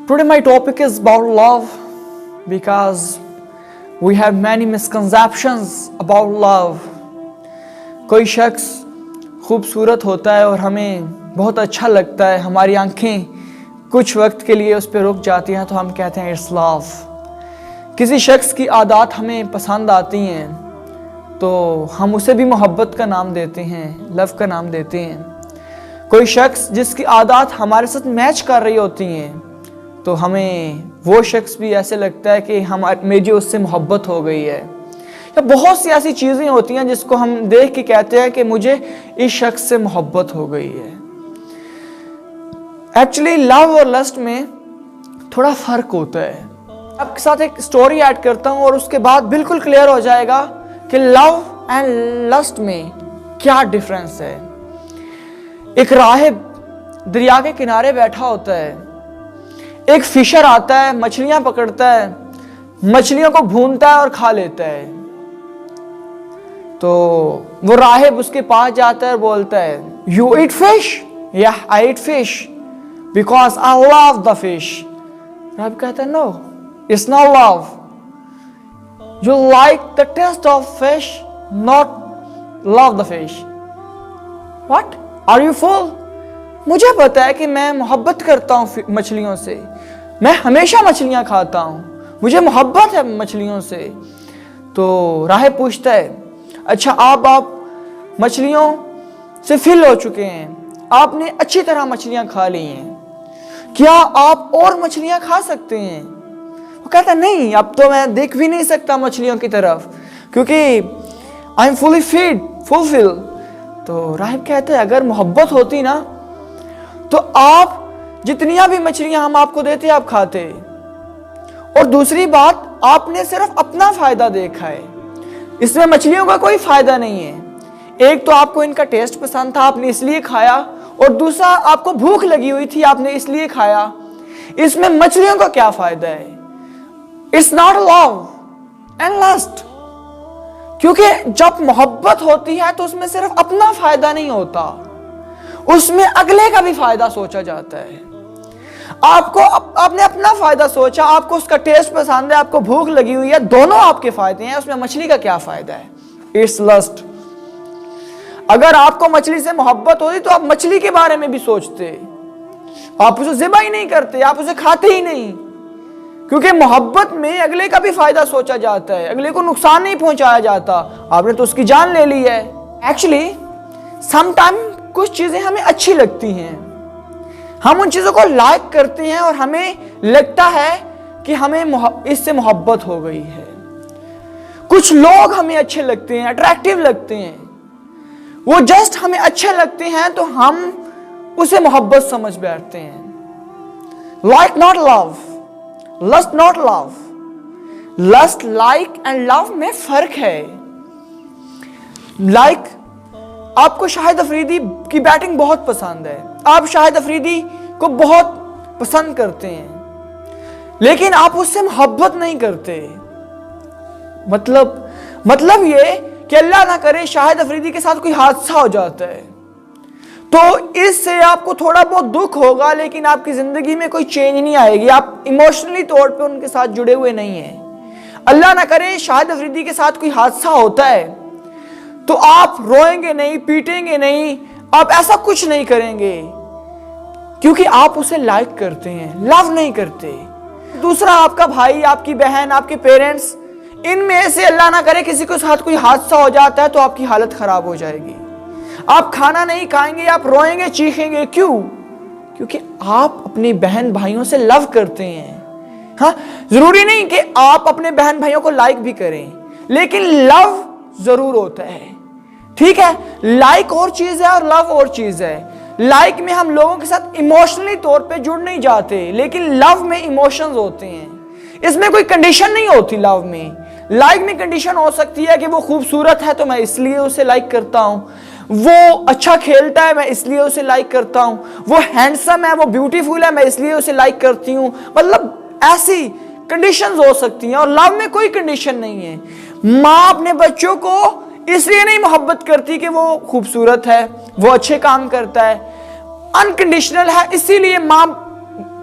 Today my topic is about love because we have many misconceptions about love. कोई शख्स खूबसूरत होता है और हमें बहुत अच्छा लगता है, हमारी आंखें कुछ वक्त के लिए उस पर रुक जाती हैं तो हम कहते हैं इट्स लव. किसी शख्स की आदत हमें पसंद आती हैं तो हम उसे भी मोहब्बत का नाम देते हैं, लव का नाम देते हैं. कोई शख्स जिसकी आदत हमारे साथ मैच कर रही होती हैं तो हमें वो शख्स भी ऐसे लगता है कि मेरी उससे मोहब्बत हो गई है. या बहुत सी ऐसी चीज़ें होती हैं जिसको हम देख के कहते हैं कि मुझे इस शख्स से मोहब्बत हो गई है. एक्चुअली लव और लस्ट में थोड़ा फ़र्क होता है. आपके साथ एक स्टोरी ऐड करता हूँ और उसके बाद बिल्कुल क्लियर हो जाएगा कि लव एंड लस्ट में क्या डिफरेंस है. एक राहिब दरिया के किनारे बैठा होता है. एक फिशर आता है, मछलियां पकड़ता है, मछलियों को भूनता है और खा लेता है. तो वो राहिब उसके पास जाता है और बोलता है यू ईट फिश? या I eat fish because I love the fish. Rahib कहता है no, it's not love. You like the taste of fish, not love the fish. What are you fool? मुझे पता है कि मैं मोहब्बत करता हूँ मछलियों से, मैं हमेशा मछलियाँ खाता हूँ, मुझे मोहब्बत है मछलियों से. तो राहिब पूछता है अच्छा आप मछलियों से फिल हो चुके हैं, आपने अच्छी तरह मछलियाँ खा ली हैं, क्या आप और मछलियाँ खा सकते हैं? वो कहता है नहीं, अब तो मैं देख भी नहीं सकता मछलियों की तरफ क्योंकि आई एम फुली फुलफिल. तो राहिब कहता है अगर मोहब्बत होती ना तो आप जितनियां भी मछलियां हम आपको देते आप खाते. और दूसरी बात, आपने सिर्फ अपना फायदा देखा है, इसमें मछलियों का कोई फायदा नहीं है. एक तो आपको इनका टेस्ट पसंद था, आपने इसलिए खाया, और दूसरा आपको भूख लगी हुई थी, आपने इसलिए खाया. इसमें मछलियों का क्या फायदा है? It's not love and lust. क्योंकि जब मोहब्बत होती है तो उसमें सिर्फ अपना फायदा नहीं होता, उसमें अगले का भी फायदा सोचा जाता है. आपने अपना फायदा सोचा, आपको उसका टेस्ट पसंद है, आपको भूख लगी हुई है, दोनों आपके फायदे हैं, उसमें मछली का क्या फायदा है? It's lust. अगर आपको मछली से मोहब्बत होती तो आप मछली के बारे में भी सोचते, आप उसे ज़िबा ही नहीं करते, आप उसे खाते ही नहीं. क्योंकि मोहब्बत में अगले का भी फायदा सोचा जाता है, अगले को नुकसान नहीं पहुंचाया जाता. आपने तो उसकी जान ले ली है. एक्चुअली समटाइम कुछ चीजें हमें अच्छी लगती हैं, हम उन चीजों को लाइक करते हैं और हमें लगता है कि हमें इससे मोहब्बत हो गई है. कुछ लोग हमें अच्छे लगते हैं, अट्रैक्टिव लगते हैं, वो जस्ट हमें अच्छे लगते हैं तो हम उसे मोहब्बत समझ बैठते हैं. Like not love, lust not love. Lust like and love में फर्क है. लाइक आपको शाहिद अफरीदी की बैटिंग बहुत पसंद है, आप शाहिद अफरीदी को बहुत पसंद करते हैं, लेकिन आप उससे मोहब्बत नहीं करते. मतलब ये कि अल्लाह ना करे शाहिद अफरीदी के साथ कोई हादसा हो जाता है तो इससे आपको थोड़ा बहुत दुख होगा, लेकिन आपकी जिंदगी में कोई चेंज नहीं आएगी, आप इमोशनली तौर पे उनके साथ जुड़े हुए नहीं हैं. अल्लाह ना करे शाहिद अफरीदी के साथ कोई हादसा होता है तो आप रोएंगे नहीं, पीटेंगे नहीं, आप ऐसा कुछ नहीं करेंगे क्योंकि आप उसे लाइक करते हैं, लव नहीं करते. दूसरा, आपका भाई, आपकी बहन, आपके पेरेंट्स, इनमें से अल्लाह ना करे किसी के साथ कोई हादसा हो जाता है तो आपकी हालत खराब हो जाएगी, आप खाना नहीं खाएंगे, आप रोएंगे, चीखेंगे. क्यों? क्योंकि आप अपने बहन भाइयों से लव करते हैं. हाँ, जरूरी नहीं कि आप अपने बहन भाइयों को लाइक भी करें, लेकिन लव जरूर होता है. ठीक है, लाइक और चीज है और लव और चीज है. लाइक में हम लोगों के साथ इमोशनली तौर पे जुड़ नहीं जाते, लेकिन लव में इमोशंस होते हैं, इसमें कोई कंडीशन नहीं होती. लव में, लाइक में कंडीशन हो सकती है कि वो खूबसूरत है तो मैं इसलिए उसे लाइक करता हूं, वो अच्छा खेलता है मैं इसलिए उसे लाइक करता हूं, वो हैंडसम है, वो ब्यूटीफुल है मैं इसलिए उसे लाइक करती हूं. मतलब ऐसी कंडीशंस हो सकती हैं. और लव में कोई कंडीशन नहीं है. माँ अपने बच्चों को इसलिए नहीं मोहब्बत करती कि वो खूबसूरत है, वो अच्छे काम करता है, अनकंडीशनल है, इसीलिए माँ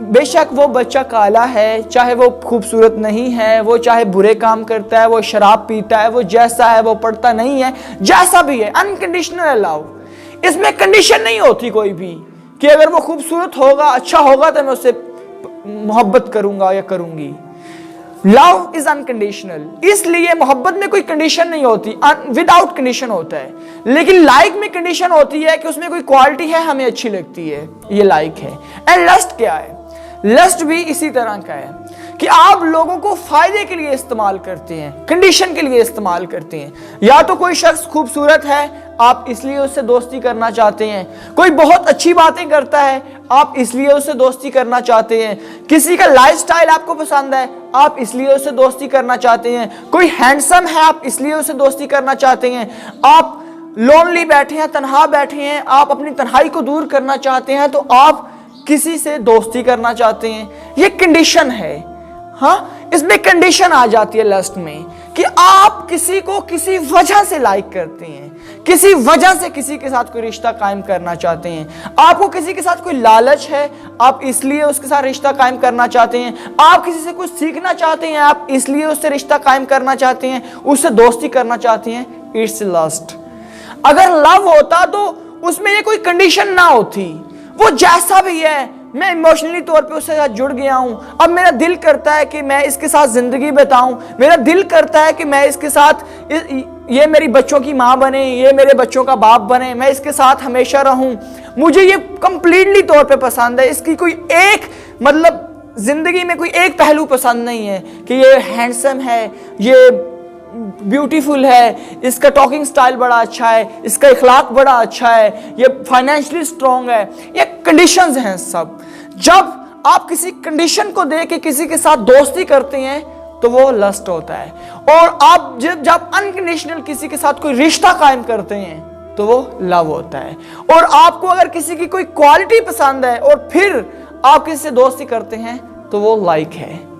बेशक वो बच्चा काला है, चाहे वो खूबसूरत नहीं है, वो चाहे बुरे काम करता है, वो शराब पीता है, वो जैसा है, वो पढ़ता नहीं है, जैसा भी है, अनकंडीशनल लव। इसमें कंडीशन नहीं होती कोई भी कि अगर वो खूबसूरत होगा, अच्छा होगा तो मैं उससे मोहब्बत करूंगा या करूंगी। लव इज अनकंडीशनल, इसलिए मोहब्बत में कोई कंडीशन नहीं होती, विदाउट कंडीशन होता है। लेकिन लाइक में कंडीशन होती है कि उसमें कोई क्वालिटी है, हमें अच्छी लगती है, ये लाइक है। एंड लस्ट क्या है? लस्ट भी इसी तरह का है कि आप लोगों को फायदे के लिए इस्तेमाल करते हैं, कंडीशन के लिए इस्तेमाल करते हैं। या तो कोई शख्स खूबसूरत है, आप इसलिए उससे दोस्ती करना चाहते हैं। कोई बहुत अच्छी बातें करता है, आप इसलिए उससे दोस्ती करना चाहते हैं। किसी का लाइफस्टाइल आपको पसंद है, आप इसलिए उससे दोस्ती करना चाहते हैं। कोई हैंडसम है, आप इसलिए उससे दोस्ती करना चाहते हैं। आप लोनली बैठे हैं, तन्हा बैठे हैं, आप अपनी तन्हाई को दूर करना चाहते हैं, तो आप किसी से दोस्ती करना चाहते हैं। ये कंडीशन है। हाँ, इसमें कंडीशन आ जाती है लस्ट में कि आप किसी को किसी वजह से लाइक करते हैं, किसी वजह से किसी के साथ कोई रिश्ता कायम करना चाहते हैं। आपको किसी के साथ कोई लालच है, आप इसलिए उसके साथ रिश्ता कायम करना चाहते हैं। आप किसी से कुछ सीखना चाहते हैं, आप इसलिए उससे रिश्ता कायम करना चाहते हैं, उससे दोस्ती करना चाहते हैं। It's lust. अगर लव होता तो उसमें ये कोई कंडीशन ना होती, वो जैसा भी है, मैं इमोशनली तौर पे उसके साथ जुड़ गया हूं, अब मेरा दिल करता है कि मैं इसके साथ जिंदगी बिताऊं, मेरा दिल करता है कि मैं इसके साथ, ये मेरी बच्चों की माँ बने, ये मेरे बच्चों का बाप बने, मैं इसके साथ हमेशा रहूं। मुझे ये कंप्लीटली तौर पे पसंद है। इसकी कोई एक मतलब जिंदगी में कोई एक पहलू पसंद नहीं है कि ये हैंडसम है, ये ब्यूटीफुल है, इसका टॉकिंग स्टाइल बड़ा अच्छा है, इसका इखलाक बड़ा अच्छा है, ये फाइनेंशियली स्ट्रांग है। ये कंडीशंस हैं सब। जब आप किसी कंडीशन को दे के किसी के साथ दोस्ती करते हैं तो वो लस्ट होता है। और आप जब अनकंडीशनल किसी के साथ कोई रिश्ता कायम करते हैं तो वो लव होता है। और आपको अगर किसी की कोई क्वालिटी पसंद है और फिर आप किसी से दोस्ती करते हैं तो वो लाइक है।